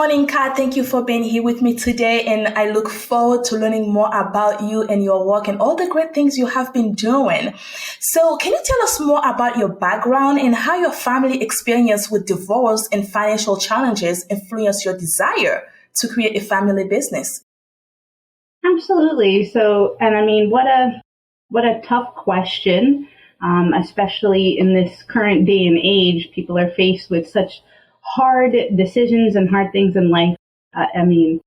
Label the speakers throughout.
Speaker 1: morning, Kat. Thank you for being here with me today. And I look forward to learning more about you and your work and all the great things you have been doing. So can you tell us more about your background and how your family experience with divorce and financial challenges influenced your desire to create a family business?
Speaker 2: Absolutely. So, and I mean, what a tough question, especially in this current day and age. People are faced with such hard decisions and hard things in life. I mean,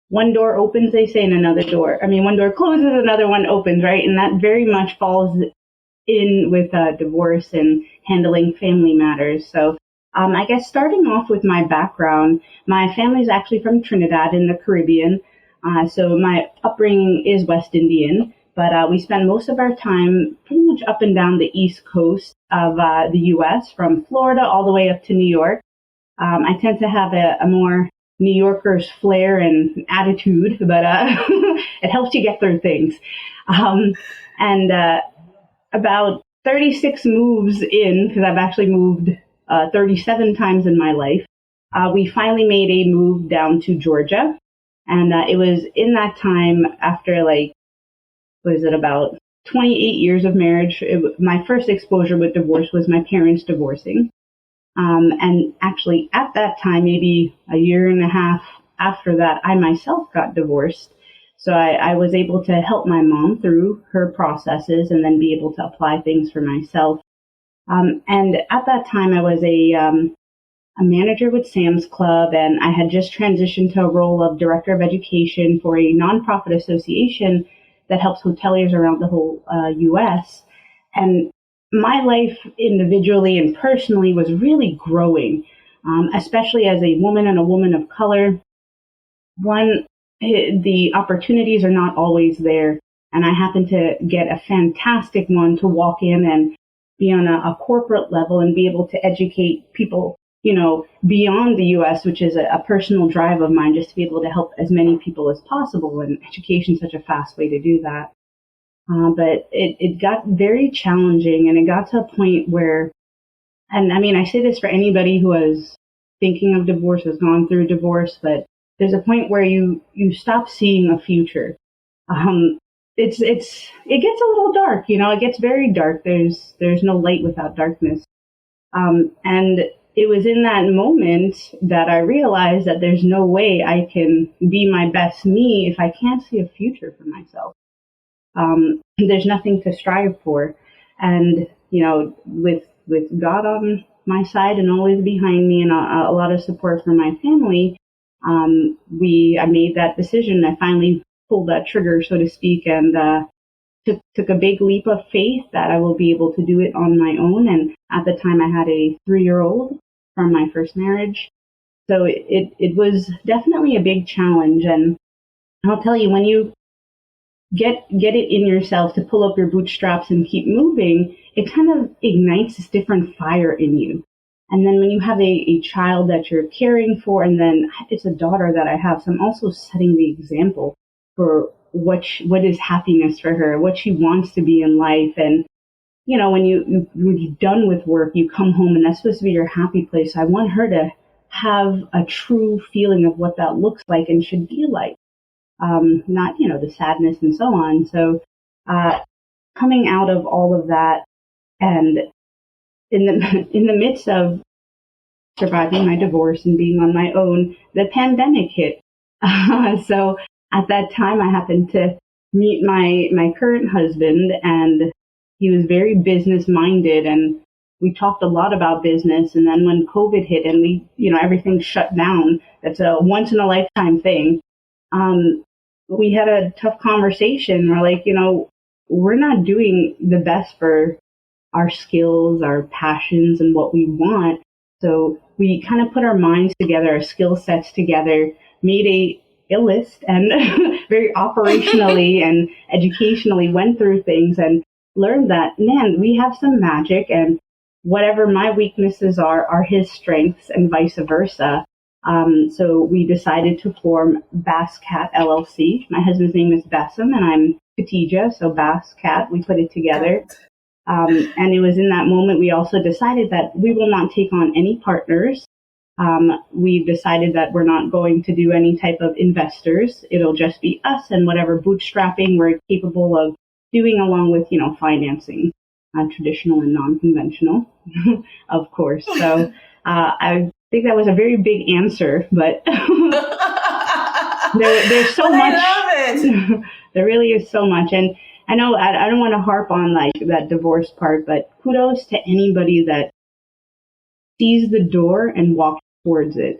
Speaker 2: one door opens, they say, and one door closes, another one opens, right? And that very much falls in with divorce and handling family matters. So, I guess starting off with my background, my family's actually from Trinidad in the Caribbean. So my upbringing is West Indian, but we spend most of our time pretty much up and down the East Coast of the U.S., from Florida all the way up to New York. I tend to have a more New Yorker's flair and attitude, but it helps you get through things. And about 36 moves in, because I've actually moved 37 times in my life, we finally made a move down to Georgia. And it was in that time after about 28 years of marriage. My first exposure with divorce was my parents divorcing. And actually at that time, maybe a year and a half after that, I myself got divorced. So I was able to help my mom through her processes and then be able to apply things for myself. And at that time, I was a manager with Sam's Club, and I had just transitioned to a role of director of education for a nonprofit association that helps hoteliers around the whole U.S. And my life individually and personally was really growing, especially as a woman and a woman of color. One, the opportunities are not always there, and I happened to get a fantastic one to walk in and be on a corporate level and be able to educate people, beyond the U.S., which is a personal drive of mine, just to be able to help as many people as possible. And education is such a fast way to do that. But it got very challenging, and it got to a point where, and I mean, I say this for anybody who is thinking of divorce, has gone through divorce, but there's a point where you stop seeing a future. It gets a little dark, it gets very dark. There's no light without darkness. And it was in that moment that I realized that there's no way I can be my best me if I can't see a future for myself. There's nothing to strive for. And, with God on my side and always behind me and a lot of support from my family, I made that decision. I finally pulled that trigger, so to speak, and took a big leap of faith that I will be able to do it on my own. And at the time, I had a 3-year-old from my first marriage. So it was definitely a big challenge. And I'll tell you, when you get it in yourself to pull up your bootstraps and keep moving, it kind of ignites this different fire in you. And then when you have a child that you're caring for, and then it's a daughter that I have, so I'm also setting the example for what is happiness for her, what she wants to be in life. And, when you're done with work, you come home and that's supposed to be your happy place. I want her to have a true feeling of what that looks like and should be like. Not, the sadness and so on. So, coming out of all of that, and in the midst of surviving my divorce and being on my own, the pandemic hit. So at that time, I happened to meet my current husband, and he was very business minded, and we talked a lot about business. And then when COVID hit and everything shut down, that's a once in a lifetime thing. We had a tough conversation. We're like, we're not doing the best for our skills, our passions, and what we want. So we kind of put our minds together, our skill sets together, made a list, and very operationally and educationally went through things and learned that, man, we have some magic, and whatever my weaknesses are his strengths, and vice versa. So we decided to form BasKat LLC. My husband's name is Bassam, and I'm Kathija, so BasKat. We put it together. And it was in that moment we also decided that we will not take on any partners. We've decided that we're not going to do any type of investors. It'll just be us and whatever bootstrapping we're capable of doing, along with, financing, traditional and non-conventional, of course. So I think that was a very big answer, but there's so much.
Speaker 1: I love it.
Speaker 2: There really is so much. And I know I don't want to harp on like that divorce part, but kudos to anybody that sees the door and walks towards it.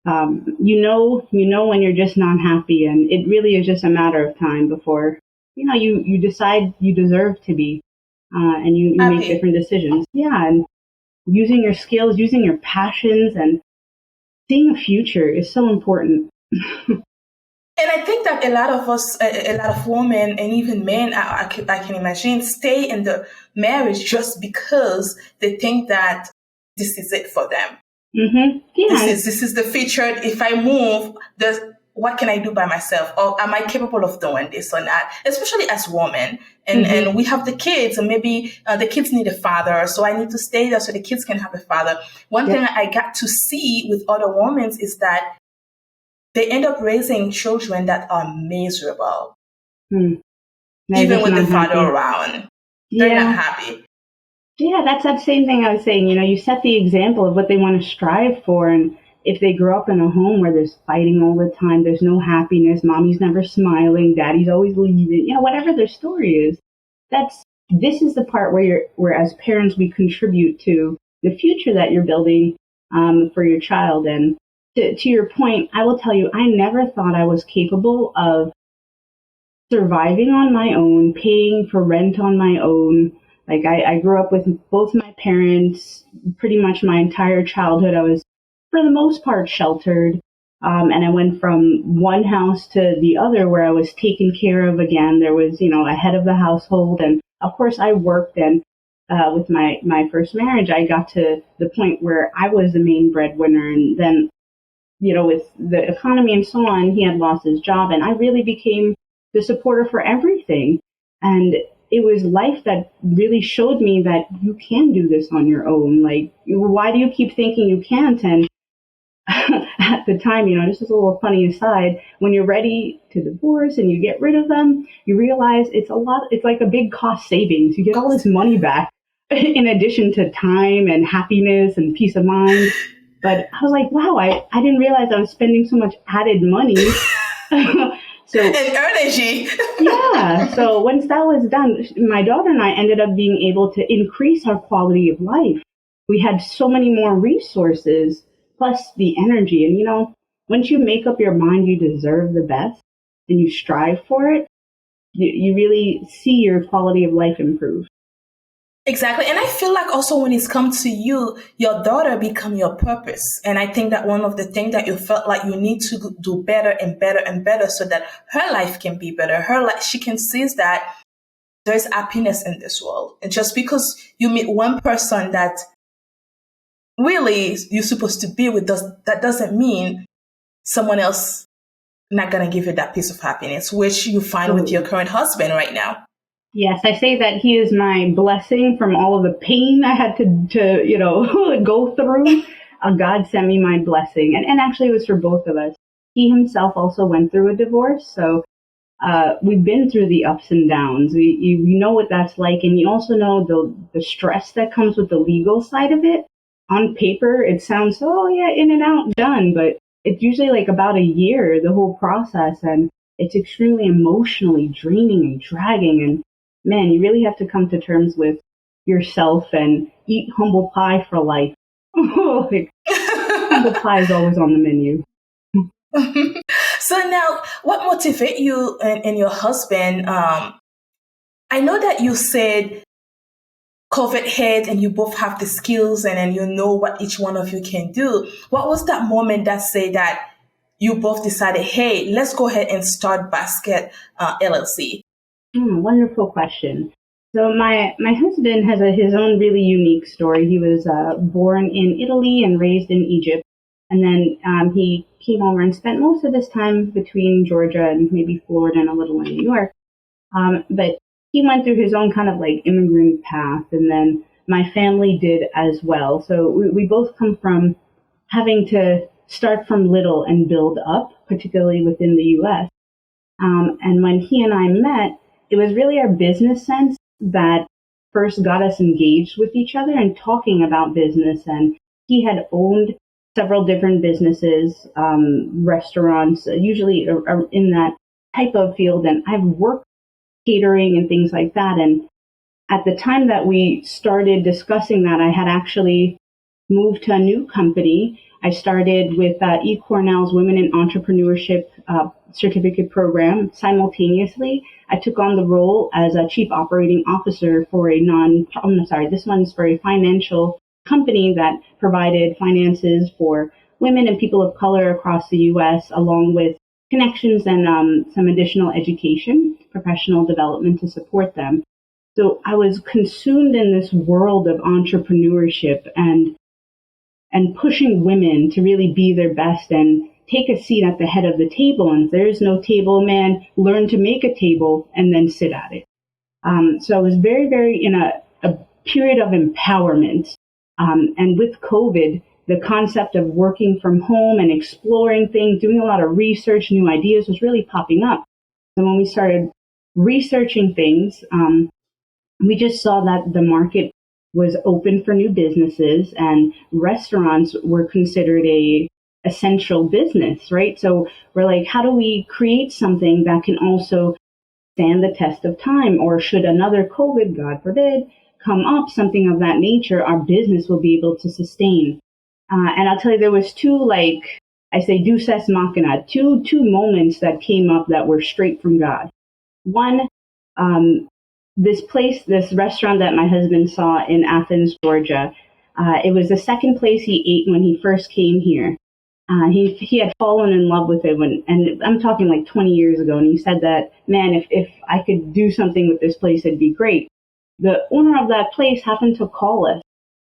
Speaker 2: You know when you're just not happy, and it really is just a matter of time before, you decide you deserve to be, and you make different decisions. Yeah. And using your skills, using your passions, and seeing a future is so important.
Speaker 1: And I think that a lot of us, a lot of women and even men, I can imagine, stay in the marriage just because they think that this is it for them.
Speaker 2: Mm-hmm. Yeah.
Speaker 1: This is the future. If I move, what can I do by myself? Or am I capable of doing this or not? Especially as women. And we have the kids, and maybe the kids need a father. So I need to stay there so the kids can have a father. One thing I got to see with other women is that they end up raising children that are miserable. Even with the father around. They're not happy.
Speaker 2: Yeah, that's that same thing I was saying. You set the example of what they want to strive for. And if they grow up in a home where there's fighting all the time, there's no happiness, mommy's never smiling, daddy's always leaving, whatever their story is, this is the part where as parents, we contribute to the future that you're building for your child. And to your point, I will tell you, I never thought I was capable of surviving on my own, paying for rent on my own. Like I grew up with both my parents pretty much my entire childhood. I was, for the most part, sheltered. And I went from one house to the other where I was taken care of again. There was, a head of the household. And of course I worked, and with my first marriage, I got to the point where I was the main breadwinner. And then, with the economy and so on, he had lost his job, and I really became the supporter for everything. And it was life that really showed me that you can do this on your own. Like, why do you keep thinking you can't? And at the time, just as a little funny aside, when you're ready to divorce and you get rid of them, you realize it's like a big cost savings. You get all this money back in addition to time and happiness and peace of mind. But I was like, wow, I didn't realize I was spending so much added money.
Speaker 1: And energy.
Speaker 2: Yeah. So once that was done, my daughter and I ended up being able to increase our quality of life. We had so many more resources, plus the energy. And, once you make up your mind you deserve the best and you strive for it, you really see your quality of life improve.
Speaker 1: Exactly. And I feel like also when it's come to you, your daughter become your purpose. And I think that one of the things that you felt like you need to do better and better and better so that her life can be better. Her life, she can see that there's happiness in this world. And just because you meet one person that really you're supposed to be with, that doesn't mean someone else not going to give you that piece of happiness, which you find with your current husband right now.
Speaker 2: Yes, I say that he is my blessing from all of the pain I had to go through. God sent me my blessing. And actually it was for both of us. He himself also went through a divorce. So we've been through the ups and downs. You know what that's like. And you also know the stress that comes with the legal side of it. On paper, it sounds, in and out, done. But it's usually like about a year, the whole process. And it's extremely emotionally draining and dragging. And man, you really have to come to terms with yourself and eat humble pie for life. Humble pie is always on the menu.
Speaker 1: So now, what motivates you and your husband? I know that you said COVID hit and you both have the skills and then you know what each one of you can do. What was that moment that said that you both decided, hey, let's go ahead and start BasKat LLC?
Speaker 2: Wonderful question. So my husband has his own really unique story. He was born in Italy and raised in Egypt. And then he came over and spent most of his time between Georgia and maybe Florida and a little in New York. But he went through his own kind of like immigrant path. And then my family did as well. So we both come from having to start from little and build up, particularly within the US. And when he and I met, it was really our business sense that first got us engaged with each other and talking about business. And he had owned several different businesses, restaurants, usually are in that type of field. And I've worked catering and things like that. And at the time that we started discussing that, I had actually moved to a new company. I started with eCornell's Women in Entrepreneurship certificate program. Simultaneously, I took on the role as a chief operating officer for this one's for a financial company that provided finances for women and people of color across the U.S., along with connections and some additional education, professional development to support them. So I was consumed in this world of entrepreneurship and pushing women to really be their best and take a seat at the head of the table. And if there is no table, man, learn to make a table and then sit at it. So I was very, very in a period of empowerment. And with COVID, the concept of working from home and exploring things, doing a lot of research, new ideas was really popping up. And when we started researching things, we just saw that the market was open for new businesses and restaurants were considered a essential business, right? So we're like, how do we create something that can also stand the test of time? Or should another COVID, God forbid, come up, something of that nature, our business will be able to sustain. And I'll tell you, there was two, I say, deus ex machina, two moments that came up that were straight from God. One, this restaurant that my husband saw in Athens, Georgia, it was the second place he ate when he first came here. He had fallen in love with it and I'm talking like 20 years ago. And he said that, man, if I could do something with this place, it'd be great. The owner of that place happened to call us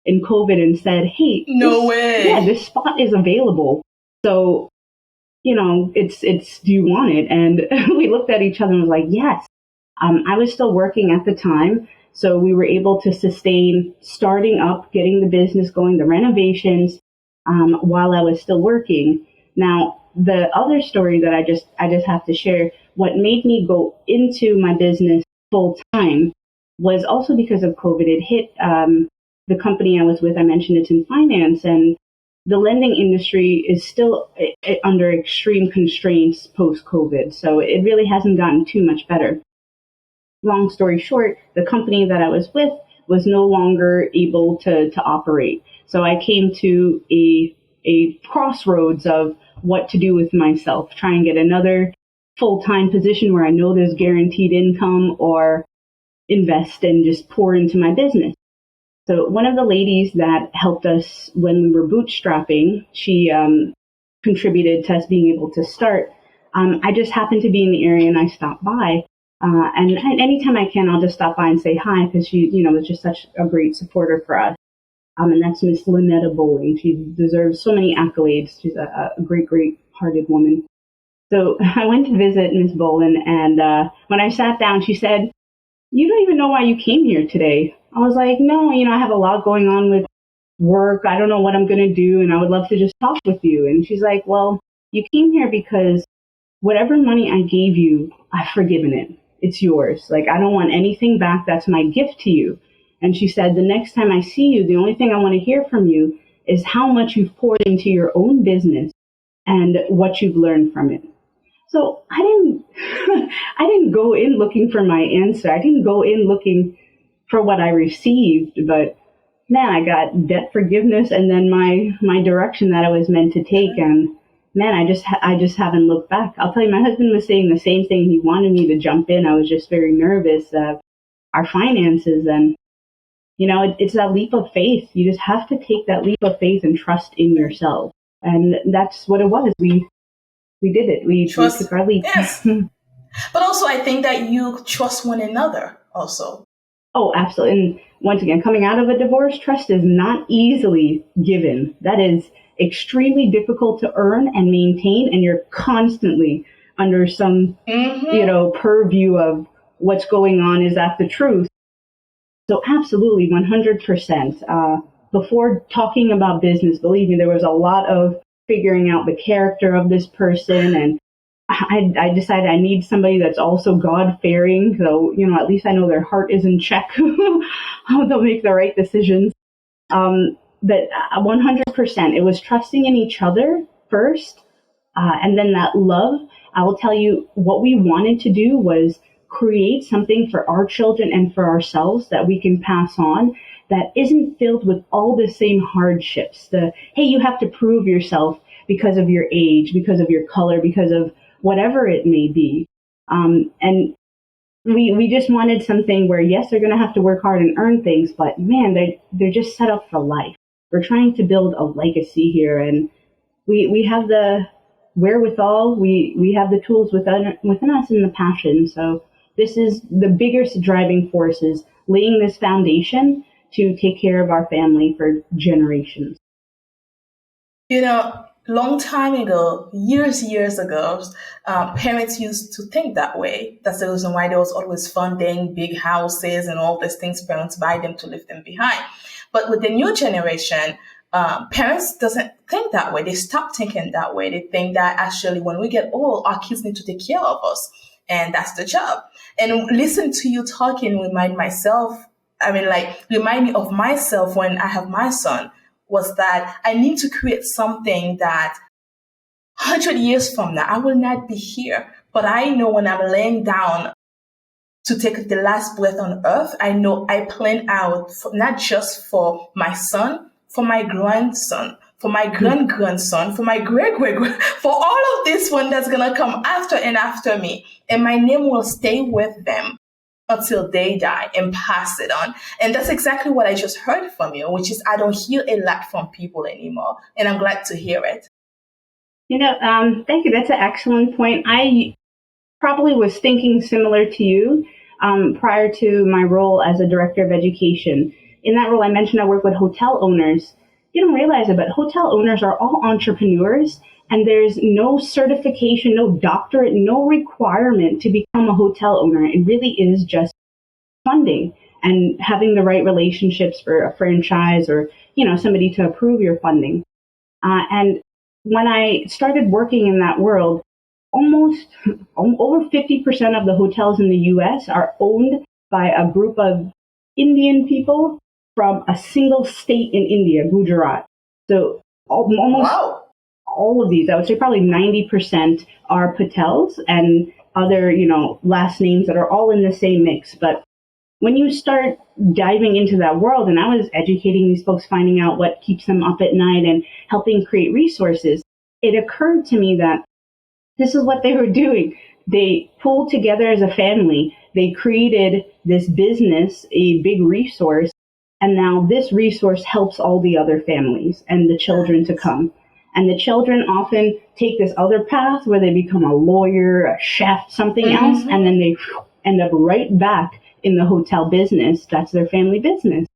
Speaker 2: in COVID and said, hey,
Speaker 1: no way.
Speaker 2: Yeah, this spot is available. So, it's, do you want it? And we looked at each other and was like, yes. I was still working at the time, so we were able to sustain starting up, getting the business going, the renovations, while I was still working. Now, the other story that I just have to share, what made me go into my business full time was also because of COVID. It hit the company I was with. I mentioned it's in finance, and the lending industry is still under extreme constraints post-COVID. So it really hasn't gotten too much better. Long story short, the company that I was with was no longer able to operate. So I came to a crossroads of what to do with myself, try and get another full-time position where I know there's guaranteed income, or invest and just pour into my business. So one of the ladies that helped us when we were bootstrapping, she contributed to us being able to start. I just happened to be in the area and I stopped by. And anytime I can, I'll just stop by and say hi, because she, was just such a great supporter for us. And that's Miss Lynetta Bowling. She deserves so many accolades. She's a great, great-hearted woman. So I went to visit Miss Bowling, and when I sat down, she said, "You don't even know why you came here today." I was like, "No, I have a lot going on with work. I don't know what I'm going to do, and I would love to just talk with you." And she's like, "Well, you came here because whatever money I gave you, I've forgiven it. It's yours. I don't want anything back. That's my gift to you." And she said, "The next time I see you, the only thing I want to hear from you is how much you've poured into your own business and what you've learned from it." So I didn't go in looking for my answer. I didn't go in looking for what I received, but man, I got debt forgiveness and then my direction that I was meant to take. And man, I just haven't looked back. I'll tell you, my husband was saying the same thing. He wanted me to jump in. I was just very nervous of our finances. And, it's that leap of faith. You just have to take that leap of faith and trust in yourself. And that's what it was. We did it. We took our leap.
Speaker 1: Yes. But also, I think that you trust one another also.
Speaker 2: Oh, absolutely. And once again, coming out of a divorce, trust is not easily given. That is extremely difficult to earn and maintain, and you're constantly under some, purview of what's going on. Is that the truth? So absolutely, 100%. before talking about business, believe me, there was a lot of figuring out the character of this person. And I decided I need somebody that's also God-fearing. So, at least I know their heart is in check. They'll make the right decisions. But 100%, it was trusting in each other first. And then that love. I will tell you, what we wanted to do was create something for our children and for ourselves that we can pass on, that isn't filled with all the same hardships. Hey, you have to prove yourself because of your age, because of your color, because of whatever it may be. And we just wanted something where, yes, they're going to have to work hard and earn things, but man, they're just set up for life. We're trying to build a legacy here, and we have the wherewithal, we have the tools within us and the passion. So this is the biggest driving force, is laying this foundation to take care of our family for generations.
Speaker 1: Long time ago, years ago, parents used to think that way. That's the reason why there was always funding, big houses, and all these things parents buy them to leave them behind. But with the new generation, parents doesn't think that way. They stop thinking that way. They think that actually when we get old, our kids need to take care of us. And that's the job. And listen to you talking remind me of myself when I have my son, was that I need to create something that 100 years from now, I will not be here. But I know when I'm laying down to take the last breath on earth, I know I plan out not just for my son, for my grandson, for my grandson, for my great-great-grand, for all of this one that's going to come after me. And my name will stay with them until they die and pass it on. And that's exactly what I just heard from you, which is I don't hear a lot from people anymore. And I'm glad to hear it.
Speaker 2: Thank you. That's an excellent point. I probably was thinking similar to you prior to my role as a director of education. In that role, I mentioned I work with hotel owners. You don't realize it, but hotel owners are all entrepreneurs. And there's no certification, no doctorate, no requirement to become a hotel owner. It really is just funding and having the right relationships for a franchise or, somebody to approve your funding. And when I started working in that world, almost over 50% of the hotels in the U.S. are owned by a group of Indian people from a single state in India, Gujarat. So almost... Wow. All of these, I would say probably 90% are Patels and other, last names that are all in the same mix. But when you start diving into that world, and I was educating these folks, finding out what keeps them up at night and helping create resources, it occurred to me that this is what they were doing. They pulled together as a family. They created this business, a big resource, and now this resource helps all the other families and the children to come. And the children often take this other path where they become a lawyer, a chef, something else, and then they end up right back in the hotel business. That's their family business.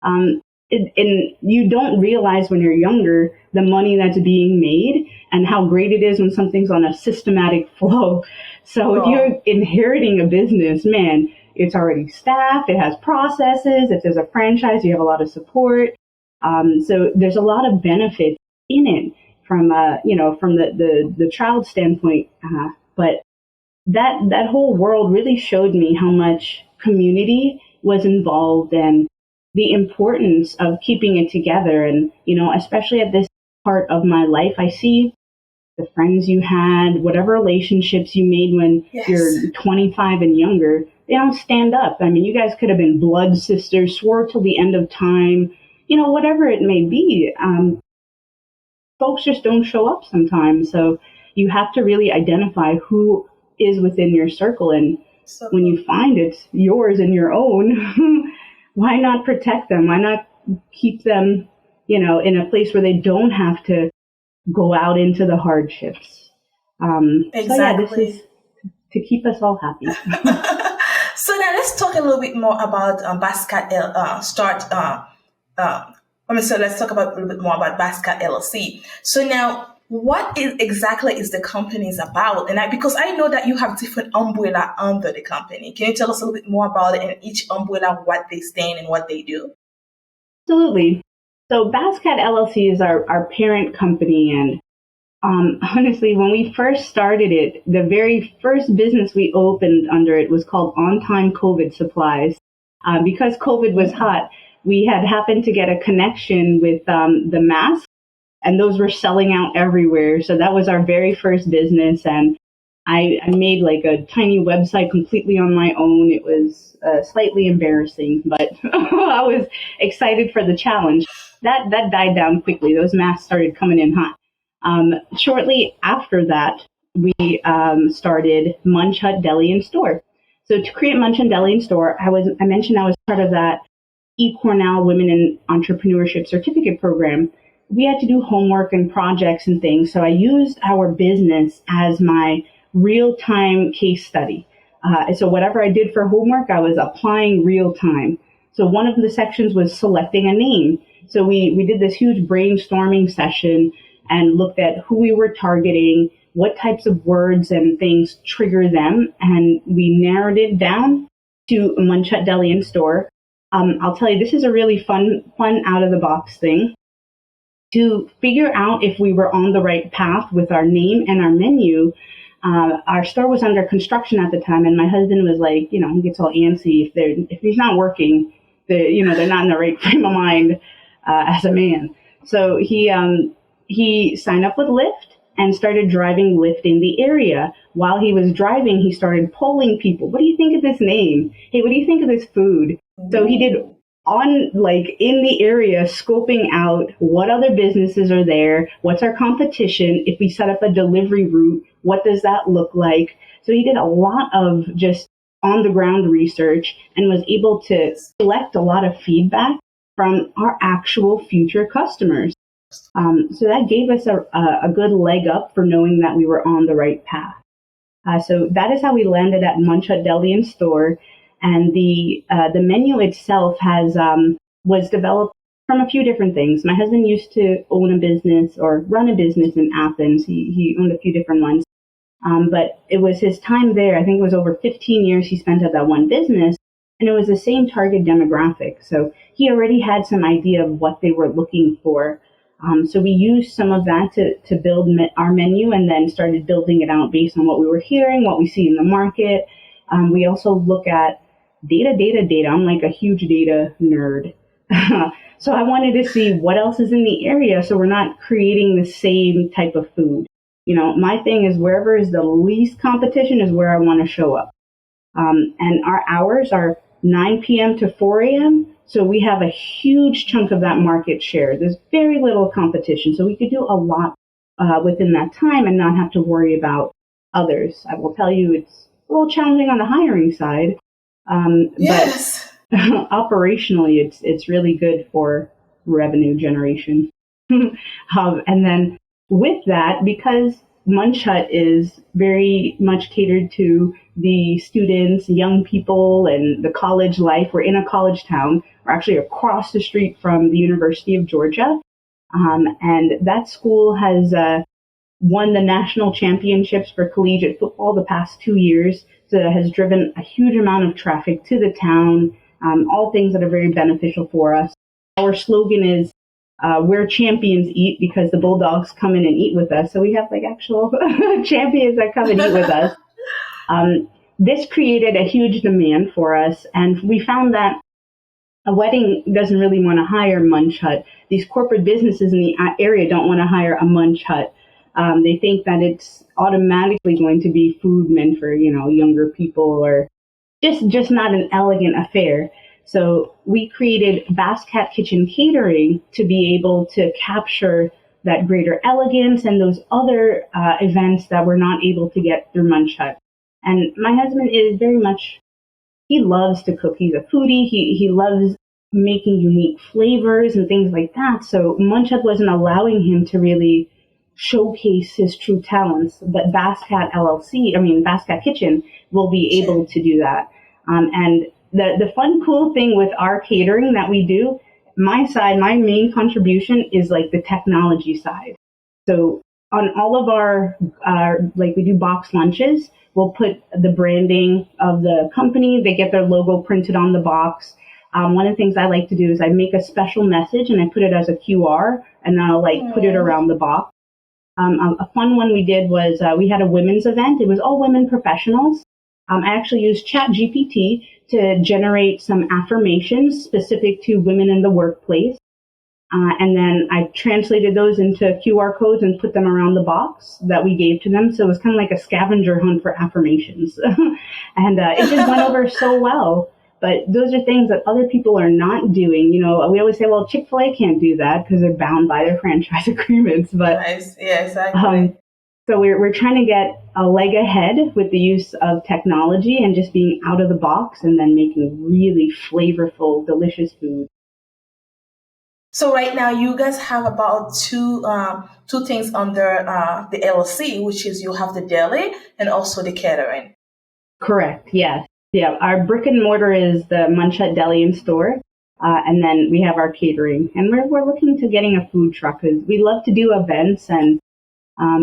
Speaker 2: And you don't realize when you're younger the money that's being made and how great it is when something's on a systematic flow. So if you're inheriting a business, man, it's already staffed, it has processes. If there's a franchise, you have a lot of support. So there's a lot of benefit in it from the child standpoint, but that whole world really showed me how much community was involved and the importance of keeping it together. And especially at this part of my life, I see the friends you had, whatever relationships you made when you're 25 and younger, they don't stand up. I mean, you guys could have been blood sisters, swore till the end of time, whatever it may be. Folks just don't show up sometimes. So you have to really identify who is within your circle. And when you find it's yours and your own, why not protect them? Why not keep them, in a place where they don't have to go out into the hardships?
Speaker 1: Exactly.
Speaker 2: So this is to keep us all happy.
Speaker 1: So now let's talk a little bit more about BasKat So let's talk about a little bit more about BasKat LLC. So now, what exactly is the company about? And because I know that you have different umbrella under the company. Can you tell us a little bit more about it and each umbrella, what they stand and what they do?
Speaker 2: Absolutely. So BasCat LLC is our parent company, and honestly, when we first started it, the very first business we opened under it was called On Time COVID Supplies. Because COVID was hot, we had happened to get a connection with the masks, and those were selling out everywhere. So that was our very first business, and I made like a tiny website completely on my own. It was slightly embarrassing, but I was excited for the challenge. That died down quickly. Those masks started coming in hot. Shortly after that, we started Munch Hut Deli and Store. So to create Munch Hut Deli and Store, I mentioned I was part of that eCornell Women in Entrepreneurship certificate program. We had to do homework and projects and things. So I used our business as my real-time case study. So whatever I did for homework, I was applying real time. So one of the sections was selecting a name. So we did this huge brainstorming session and looked at who we were targeting, what types of words and things trigger them, and we narrowed it down to Munch Hut Deli and Store. I'll tell you, this is a really fun out of the box thing. To figure out if we were on the right path with our name and our menu, our store was under construction at the time, and my husband was like, he gets all antsy if he's not working, they're not in the right frame of mind as a man. So he signed up with Lyft and started driving Lyft in the area. While he was driving, he started polling people. What do you think of this name? Hey, what do you think of this food? So he did in the area, scoping out what other businesses are there, what's our competition, if we set up a delivery route, what does that look like? So he did a lot of just on the ground research and was able to collect a lot of feedback from our actual future customers. So that gave us a good leg up for knowing that we were on the right path. So that is how we landed at Munch Hut Deli and Store. And the menu itself was developed from a few different things. My husband used to own a business or run a business in Athens. He owned a few different ones. But it was his time there. I think it was over 15 years he spent at that one business. And it was the same target demographic. So he already had some idea of what they were looking for. So we used some of that to build our menu, and then started building it out based on what we were hearing, what we see in the market. We also look at data. I'm like a huge data nerd. So I wanted to see what else is in the area so we're not creating the same type of food. My thing is wherever is the least competition is where I want to show up. And our hours are 9 p.m. to 4 a.m. So we have a huge chunk of that market share. There's very little competition. So we could do a lot within that time and not have to worry about others. I will tell you it's a little challenging on the hiring side.
Speaker 1: Yes.
Speaker 2: But operationally, it's really good for revenue generation. And then with that, because Munch Hut is very much catered to the students, young people, and the college life. We're in a college town. We're actually across the street from the University of Georgia. And that school has won the national championships for collegiate football the past 2 years. So it has driven a huge amount of traffic to the town, all things that are very beneficial for us. Our slogan is, where champions eat, because the Bulldogs come in and eat with us. So we have like actual champions that come and eat with us. This created a huge demand for us. And we found that a wedding doesn't really want to hire Munch Hut. These corporate businesses in the area don't want to hire a Munch Hut. They think that it's automatically going to be food meant for, younger people, or just not an elegant affair. So we created BasKat Kitchen Catering to be able to capture that greater elegance and those other events that we're not able to get through Munch Hut. And my husband is very much, he loves to cook. He's a foodie. He loves making unique flavors and things like that. So Munch Hut wasn't allowing him to really showcase his true talents. But BasKat Kitchen will be able to do that. And the fun, cool thing with our catering that we do, my main contribution is like the technology side. So on all of our we do box lunches, we'll put the branding of the company. They get their logo printed on the box. One of the things I like to do is I make a special message and I put it as a QR, and I'll put it around the box. A fun one we did was we had a women's event. It was all women professionals. I actually used ChatGPT to generate some affirmations specific to women in the workplace. And then I translated those into QR codes and put them around the box that we gave to them. So it was kind of like a scavenger hunt for affirmations. And it just went over so well. But those are things that other people are not doing. We always say, well, Chick-fil-A can't do that because they're bound by their franchise agreements. But
Speaker 1: nice. Yeah, exactly.
Speaker 2: So we're trying to get a leg ahead with the use of technology and just being out of the box and then making really flavorful, delicious food.
Speaker 1: So right now you guys have about two things under the LLC, which is you have the deli and also the catering.
Speaker 2: Correct. Yes. Yeah. Our brick and mortar is the Munch Hut Deli Store. And then we have our catering, and we're looking to getting a food truck because we love to do events. And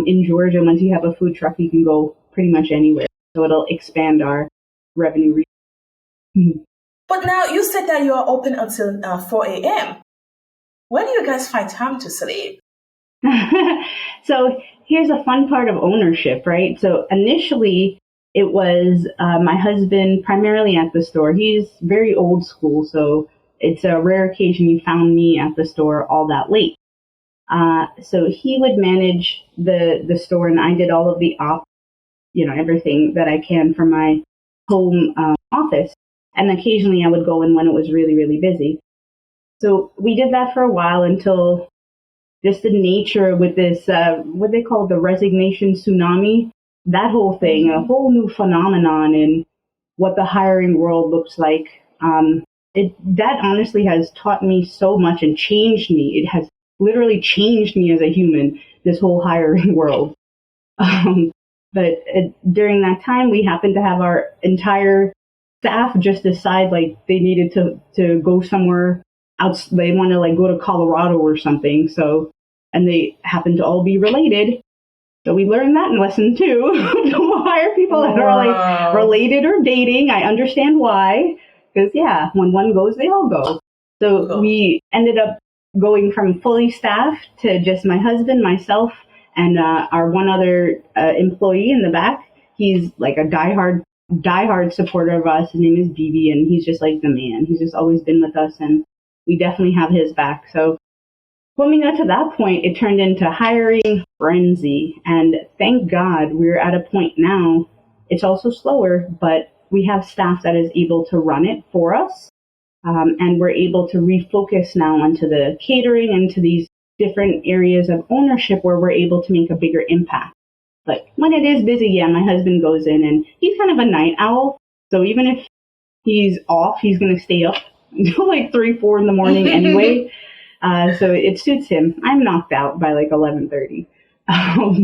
Speaker 2: in Georgia, once you have a food truck, you can go pretty much anywhere. So it'll expand our revenue.
Speaker 1: But now you said that you are open until 4 a.m. Where do you guys find time to sleep?
Speaker 2: So here's a fun part of ownership, right? So initially it was my husband primarily at the store. He's very old school, so it's a rare occasion he found me at the store all that late. So he would manage the store, and I did all of the everything that I can from my home office. And occasionally I would go in when it was really, really busy. So we did that for a while until just the nature with this, what they call the resignation tsunami, that whole thing, a whole new phenomenon in what the hiring world looks like. That honestly has taught me so much and changed me. It has literally changed me as a human, this whole hiring world. But during that time, we happened to have our entire staff just decide they needed to go somewhere else. They want to go to Colorado or something. So, and they happen to all be related. So we learned that in lesson 2. Don't hire people that are related or dating. I understand why. Because when one goes, they all go. So we ended up going from fully staffed to just my husband, myself, and our one other employee in the back. He's like a diehard supporter of us. His name is BB, and he's just like the man. He's just always been with us, and we definitely have his back. So when we got to that point, it turned into hiring frenzy. And thank God we're at a point now. It's also slower, but we have staff that is able to run it for us. And we're able to refocus now onto the catering and to these different areas of ownership where we're able to make a bigger impact. But when it is busy, my husband goes in, and he's kind of a night owl. So even if he's off, he's going to stay up until 3, 4 in the morning anyway. So it suits him. I'm knocked out by 11:30.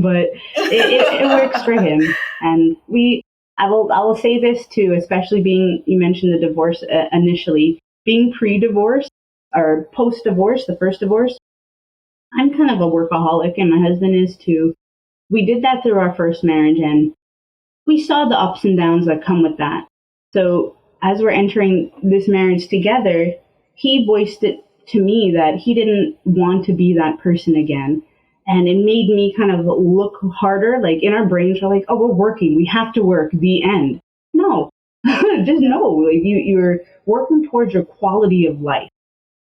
Speaker 2: But it works for him. And I will say this too, especially you mentioned the divorce initially, being pre-divorce or post-divorce, the first divorce. I'm kind of a workaholic, and my husband is too. We did that through our first marriage, and we saw the ups and downs that come with that. So as we're entering this marriage together, he voiced it to me that he didn't want to be that person again. And it made me kind of look harder. In our brains, we're like, oh, we're working. We have to work. The end. No, just no. You're working towards your quality of life.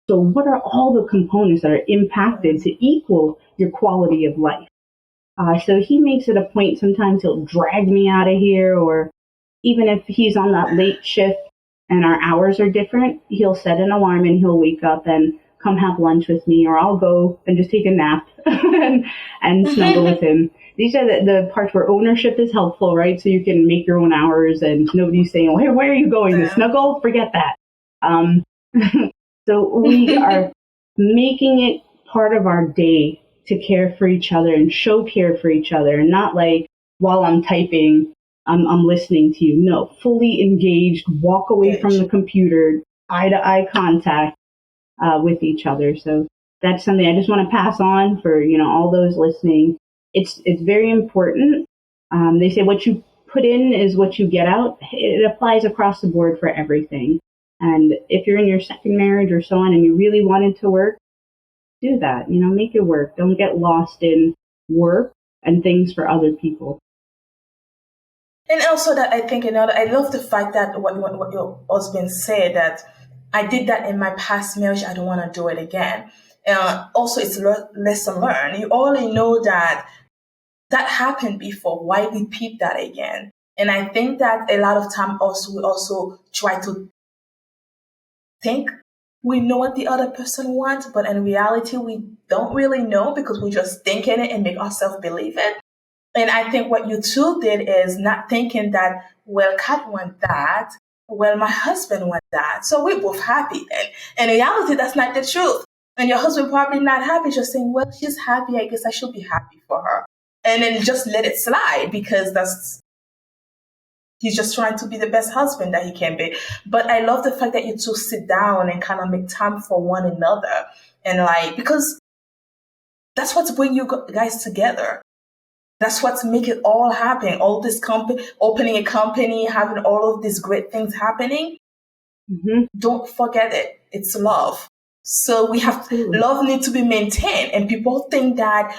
Speaker 2: So what are all the components that are impacted to equal your quality of life? So he makes it a point. Sometimes he'll drag me out of here, or even if he's on that late shift and our hours are different, he'll set an alarm and he'll wake up and come have lunch with me, or I'll go and just take a nap and snuggle with him. These are the parts where ownership is helpful, right? So you can make your own hours and nobody's saying, oh, hey, where are you going? To snuggle? Forget that. So we are making it part of our day to care for each other and show care for each other, and not while I'm typing, I'm listening to you. No, fully engaged, walk away from the computer, eye-to-eye contact with each other. So that's something I just want to pass on for, all those listening. It's very important. They say what you put in is what you get out. It applies across the board for everything. And if you're in your second marriage or so on and you really want it to work, do that. Make it work. Don't get lost in work and things for other people.
Speaker 1: And also that I think, I love the fact that what your husband said, that I did that in my past marriage, I don't want to do it again. Also, it's a lesson learned. You already know that happened before. Why repeat that again? And I think that a lot of time also we also try to think we know what the other person wants, but in reality, we don't really know because we're just thinking it and make ourselves believe it. And I think what you two did is not thinking that, well, Kat want that, well, my husband want that, so we're both happy then. In reality, that's not the truth. And your husband probably not happy, just saying, well, she's happy, I guess I should be happy for her. And then just let it slide because he's just trying to be the best husband that he can be. But I love the fact that you two sit down and kind of make time for one another. And because that's what's bringing you guys together. That's what's make it all happen. All this opening a company, having all of these great things happening. Mm-hmm. Don't forget it. It's love. So we have love needs to be maintained, and people think that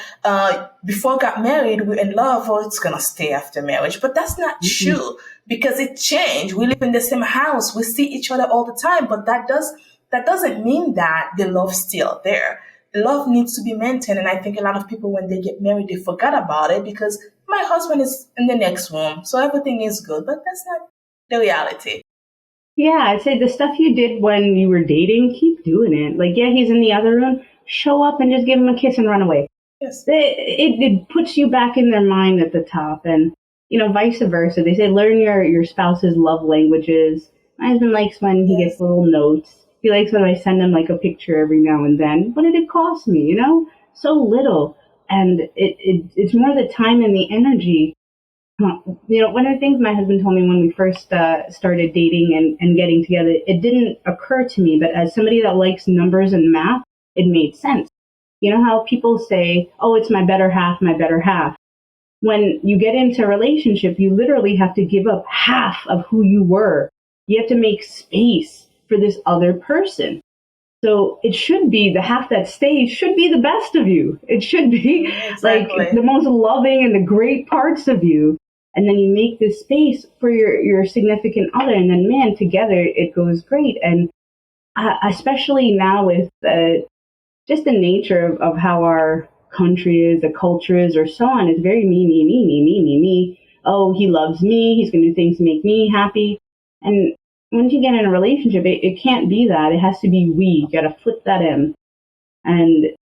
Speaker 1: before got married we're in love, or it's gonna stay after marriage. But that's not true because it changed. We live in the same house, we see each other all the time, but that doesn't mean that the love's still there. Love needs to be maintained, and I think a lot of people when they get married they forgot about it because my husband is in the next room, so everything is good. But that's not the reality.
Speaker 2: Yeah, I'd say the stuff you did when you were dating, keep doing it. He's in the other room, show up and just give him a kiss and run away.
Speaker 1: Yes.
Speaker 2: It puts you back in their mind at the top. And, vice versa. They say learn your spouse's love languages. My husband likes when he gets little notes. He likes when I send him a picture every now and then. What did it cost me, So little. And it's more the time and the energy. One of the things my husband told me when we first started dating and getting together, it didn't occur to me, but as somebody that likes numbers and math, it made sense. You know how people say, oh, it's my better half, my better half. When you get into a relationship, you literally have to give up half of who you were. You have to make space for this other person. So it should be the half that stays should be the best of you. It should be the most loving and the great parts of you. And then you make this space for your significant other. And then, man, together it goes great. And especially now with just the nature of how our country is, the culture is, or so on, it's very me. Oh, he loves me. He's going to do things to make me happy. And once you get in a relationship, it can't be that. It has to be we. You got to flip that in. And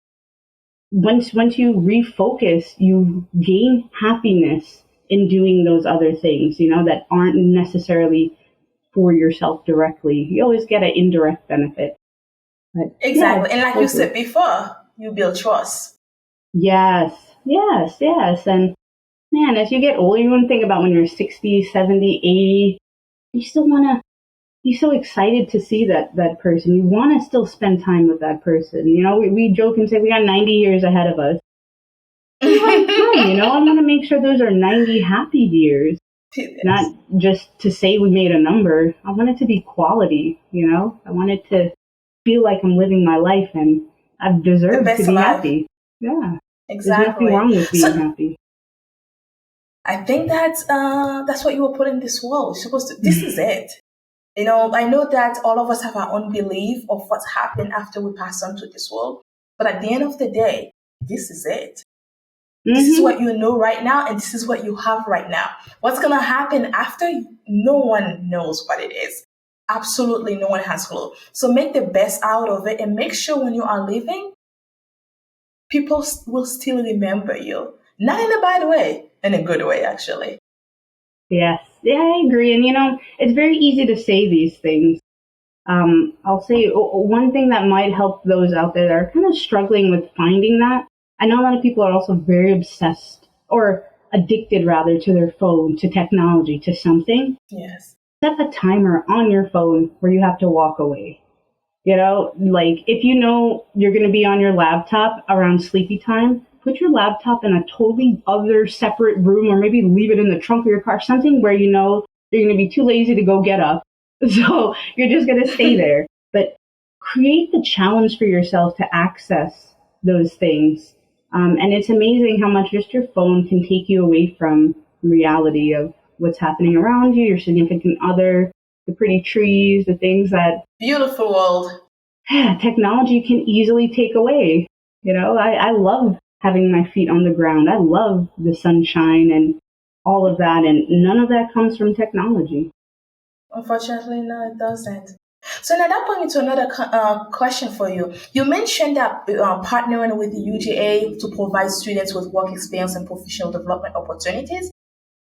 Speaker 2: once you refocus, you gain happiness in doing those other things, that aren't necessarily for yourself directly. You always get an indirect benefit. But,
Speaker 1: exactly. And like you said before, you build trust.
Speaker 2: Yes. And man, as you get older, you want to think about when you're 60, 70, 80, you still want to be so excited to see that person. You want to still spend time with that person. We joke and say we got 90 years ahead of us. I want to make sure those are 90 happy years, not just to say we made a number. I want it to be quality, I want it to feel like I'm living my life and I've deserved to be happy. Yeah,
Speaker 1: exactly.
Speaker 2: There's nothing wrong with being happy.
Speaker 1: I think that's what you were put in this world. You're supposed to. This is it. I know that all of us have our own belief of what's happened after we pass on to this world, but at the end of the day, this is it. This is what you know right now, and this is what you have right now. What's going to happen after? No one knows what it is. Absolutely no one has a clue. So make the best out of it and make sure when you are leaving, people will still remember you. Not in a bad way, in a good way, actually.
Speaker 2: Yes. Yeah, I agree. And, it's very easy to say these things. I'll say one thing that might help those out there that are kind of struggling with finding that. I know a lot of people are also very obsessed or addicted rather to their phone, to technology, to something.
Speaker 1: Yes.
Speaker 2: Set a timer on your phone where you have to walk away. If you know you're going to be on your laptop around sleepy time, put your laptop in a totally other separate room or maybe leave it in the trunk of your car, something where you're going to be too lazy to go get up. So you're just going to stay there. But create the challenge for yourself to access those things. And it's amazing how much just your phone can take you away from reality of what's happening around you, your significant other, the pretty trees, the things that
Speaker 1: Beautiful world.
Speaker 2: technology can easily take away. I love having my feet on the ground. I love the sunshine and all of that. And none of that comes from technology.
Speaker 1: Unfortunately, no, it doesn't. So now that brings me to another question for you. You mentioned that partnering with the UGA to provide students with work experience and professional development opportunities.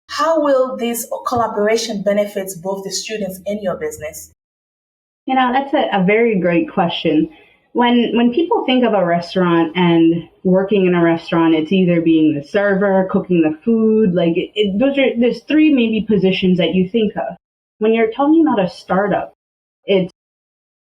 Speaker 1: How will this collaboration benefit both the students and your business?
Speaker 2: That's a very great question. When people think of a restaurant and working in a restaurant, it's either being the server, cooking the food, like there's three maybe positions that you think of. When you're talking about a startup, it's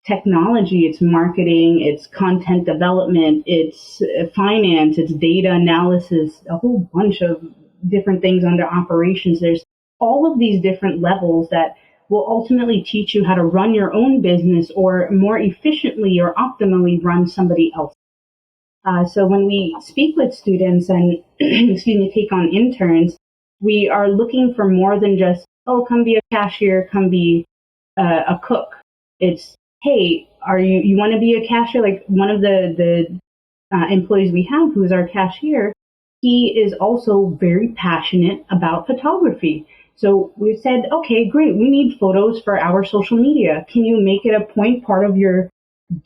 Speaker 2: technology, it's marketing, it's content development, it's finance, it's data analysis, a whole bunch of different things under operations. There's all of these different levels that will ultimately teach you how to run your own business or more efficiently or optimally run somebody else. So when we speak with students and take on interns, we are looking for more than just, come be a cashier, come be a cook. It's, hey, you want to be a cashier? Like one of the employees we have who is our cashier, he is also very passionate about photography. So we said, okay, great. We need photos for our social media. Can you make it a point, part of your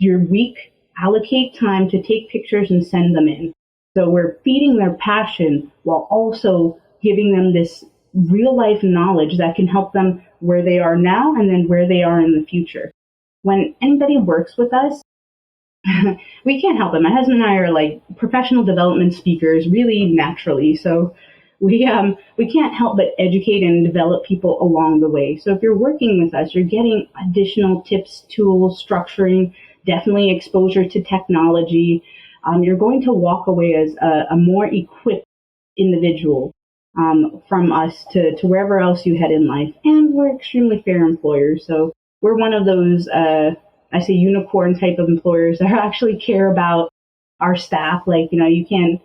Speaker 2: week, allocate time to take pictures and send them in? So we're feeding their passion while also giving them this real life knowledge that can help them where they are now and then where they are in the future. When anybody works with us, we can't help it. My husband and I are like professional development speakers really naturally. So we can't help but educate and develop people along the way. So if you're working with us, you're getting additional tips, tools, structuring, definitely exposure to technology. You're going to walk away as a more equipped individual from us to wherever else you head in life. And we're extremely fair employers. So we're one of those, I say unicorn type of employers that actually care about our staff. Like, you can't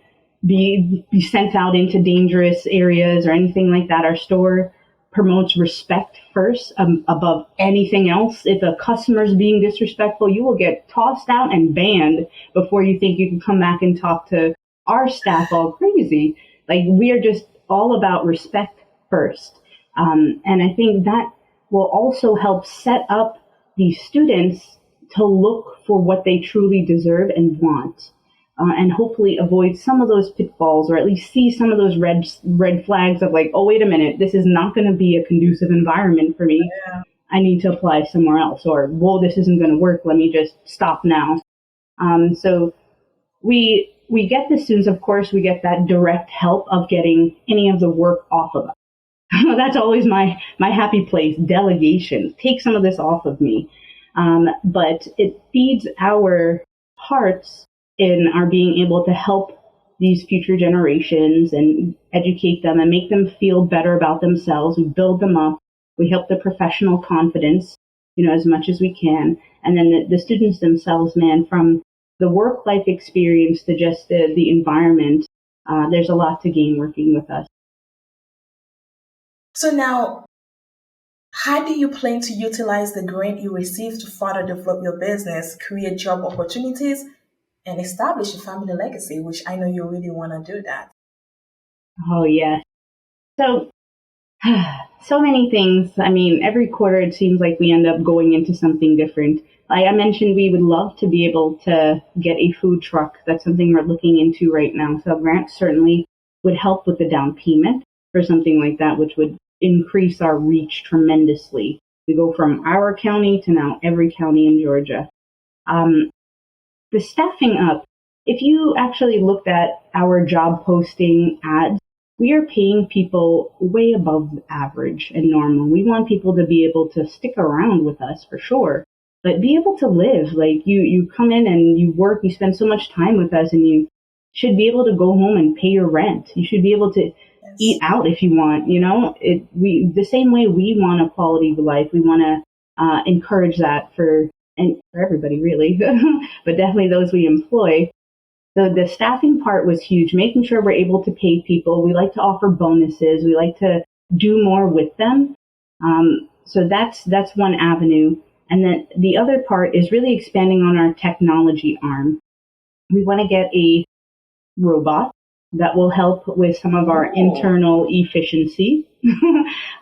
Speaker 2: be sent out into dangerous areas or anything like that. Our store promotes respect first above anything else. If a customer is being disrespectful, you will get tossed out and banned before you think you can come back and talk to our staff all crazy. Like, we are just all about respect first. And I think that will also help set up these students to look for what they truly deserve and want. And hopefully avoid some of those pitfalls, or at least see some of those red flags of like, oh, wait a minute, this is not going to be a conducive environment for me.
Speaker 1: Yeah.
Speaker 2: I need to apply somewhere else, or, whoa, this isn't going to work. Let me just stop now. So we get the students, of course, we get that direct help of getting any of the work off of us. That's always my happy place, delegation. Take some of this off of me. But it feeds our hearts in our being able to help these future generations and educate them and make them feel better about themselves. We build them up. We help the professional confidence, as much as we can. And then the students themselves, man, from the work life experience to just the environment, there's a lot to gain working with us.
Speaker 1: So now, how do you plan to utilize the grant you received to further develop your business, create job opportunities, and establish a family legacy, which I know you really want to do that?
Speaker 2: Oh, yes. So many things. I mean, every quarter it seems like we end up going into something different. Like I mentioned, we would love to be able to get a food truck. That's something we're looking into right now. So a grant certainly would help with the down payment for something like that, which would increase our reach tremendously. We go from our county to now every county in Georgia. The staffing up, if you actually looked at our job posting ads, we are paying people way above average and normal. We want people to be able to stick around with us for sure, but be able to live. Like you come in and you work, you spend so much time with us, and you should be able to go home and pay your rent. You should be able to eat out if you want, the same way we want a quality of life. We want to encourage that for everybody really, but definitely those we employ. So the staffing part was huge, making sure we're able to pay people. We like to offer bonuses. We like to do more with them. So that's one avenue. And then the other part is really expanding on our technology arm. We want to get a robot that will help with some of our internal efficiency.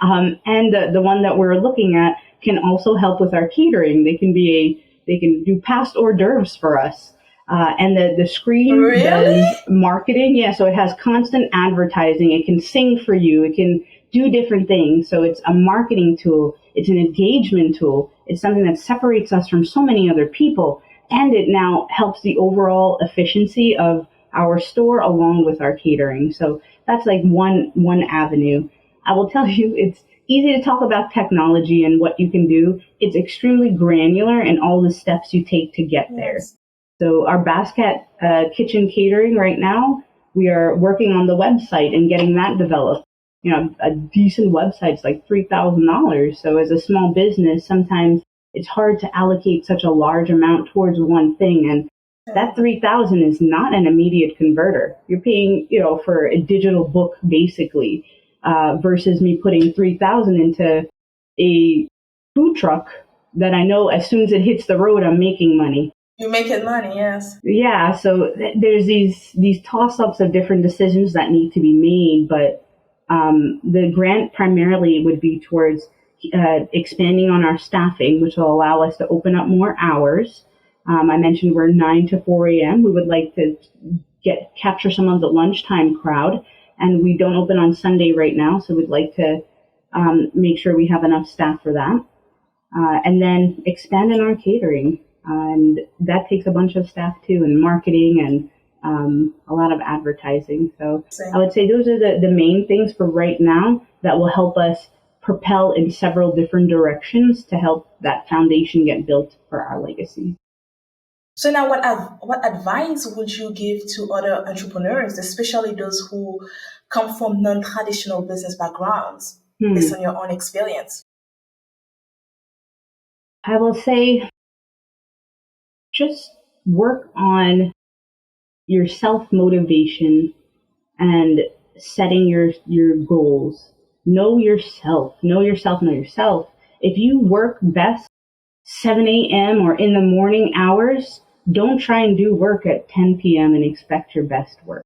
Speaker 2: And the one that we're looking at can also help with our catering. They can do past hors d'oeuvres for us. And the screen
Speaker 1: Really?
Speaker 2: does marketing. Yeah, so it has constant advertising. It can sing for you. It can do different things. So it's a marketing tool. It's an engagement tool. It's something that separates us from so many other people. And it now helps the overall efficiency of our store along with our catering. So that's like one avenue. I will tell you, it's easy to talk about technology and what you can do. It's extremely granular in all the steps you take to get there. So our BasKat kitchen catering right now, we are working on the website and getting that developed. You know, a decent website's like $3,000. So as a small business, sometimes it's hard to allocate such a large amount towards one thing. And that $3,000 is not an immediate converter. You're paying, for a digital book basically, versus me putting $3,000 into a food truck that I know as soon as it hits the road, I'm making money.
Speaker 1: You're making money, yes.
Speaker 2: Yeah, so there's these toss-ups of different decisions that need to be made, but the grant primarily would be towards expanding on our staffing, which will allow us to open up more hours. I mentioned we're 9 to 4 a.m. We would like to capture some of the lunchtime crowd, and we don't open on Sunday right now, so we'd like to make sure we have enough staff for that. And then expand in our catering. And that takes a bunch of staff too, and marketing and a lot of advertising. So I would say those are the main things for right now that will help us propel in several different directions to help that foundation get built for our legacy.
Speaker 1: So now what advice would you give to other entrepreneurs, especially those who come from non-traditional business backgrounds, based on your own experience?
Speaker 2: I will say, just work on your self-motivation and setting your goals. Know yourself. If you work best 7 a.m. or in the morning hours, don't try and do work at 10 p.m. and expect your best work.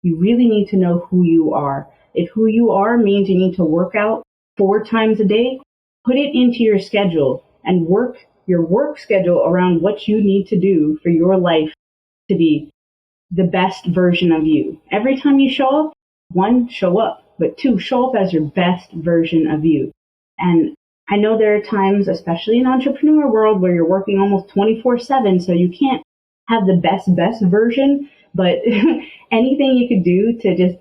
Speaker 2: You really need to know who you are. If who you are means you need to work out 4 times a day, put it into your schedule and work your work schedule around what you need to do for your life to be the best version of you. Every time you show up, 1, show up, but 2, show up as your best version of you. And I know there are times, especially in entrepreneur world, where you're working almost 24/7, so you can't have the best version, but anything you could do to just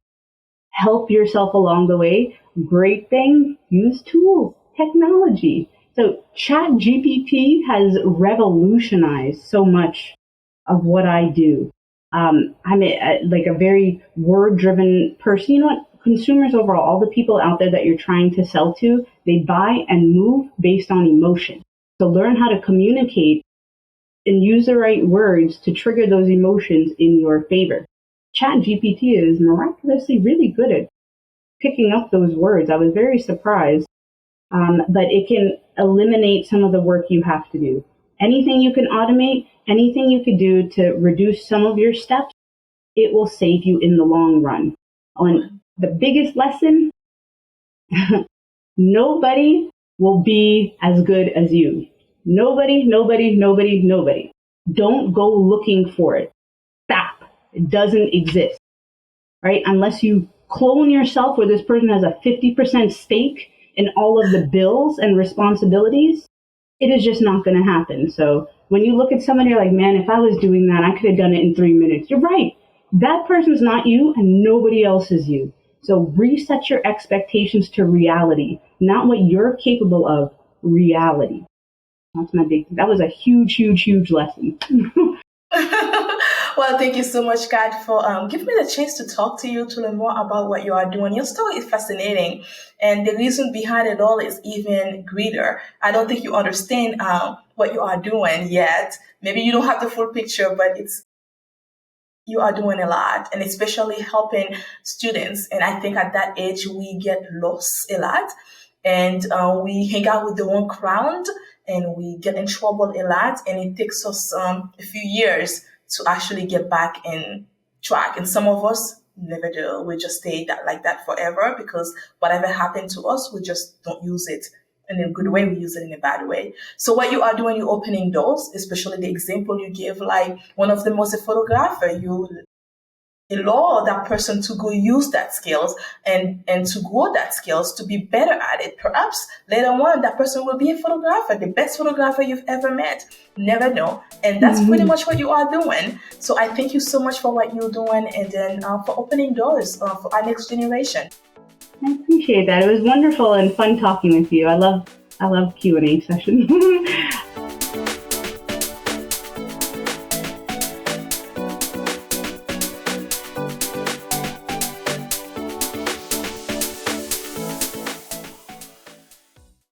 Speaker 2: help yourself along the way, great thing, use tools, technology. So ChatGPT has revolutionized so much of what I do. I'm a very word-driven person. You know what? Consumers overall, all the people out there that you're trying to sell to, they buy and move based on emotion. So learn how to communicate and use the right words to trigger those emotions in your favor. ChatGPT is miraculously really good at picking up those words. I was very surprised. But it can eliminate some of the work you have to do. Anything you can automate, anything you could do to reduce some of your steps, it will save you in the long run. And the biggest lesson, nobody will be as good as you. Nobody. Don't go looking for it. Stop. It doesn't exist, right? Unless you clone yourself where this person has a 50% stake in all of the bills and responsibilities, it is just not going to happen. So when you look at somebody, you're like, man, if I was doing that, I could have done it in 3 minutes. You're right. That person's not you and nobody else is you. So reset your expectations to reality, not what you're capable of, reality. That was a huge lesson.
Speaker 1: Well, thank you so much, Kat, for giving me the chance to talk to you, to learn more about what you are doing. Your story is fascinating, and the reason behind it all is even greater. I don't think you understand what you are doing yet. Maybe you don't have the full picture, but it's you are doing a lot, and especially helping students. And I think at that age we get lost a lot, and we hang out with the wrong crowd, and we get in trouble a lot, and it takes us a few years to actually get back in track. And some of us never do. We just stay like that forever because whatever happened to us, we just don't use it in a good way. We use it in a bad way. So what you are doing, you're opening doors, especially the example you give, like one of them was a photographer. You allow that person to go use that skills and to grow that skills to be better at it. Perhaps later on that person will be a photographer, the best photographer you've ever met. Never know. And that's pretty much what you are doing. So I thank you so much for what you're doing, and then for opening doors for our next generation.
Speaker 2: I appreciate that. It was wonderful and fun talking with you. I love Q&A sessions.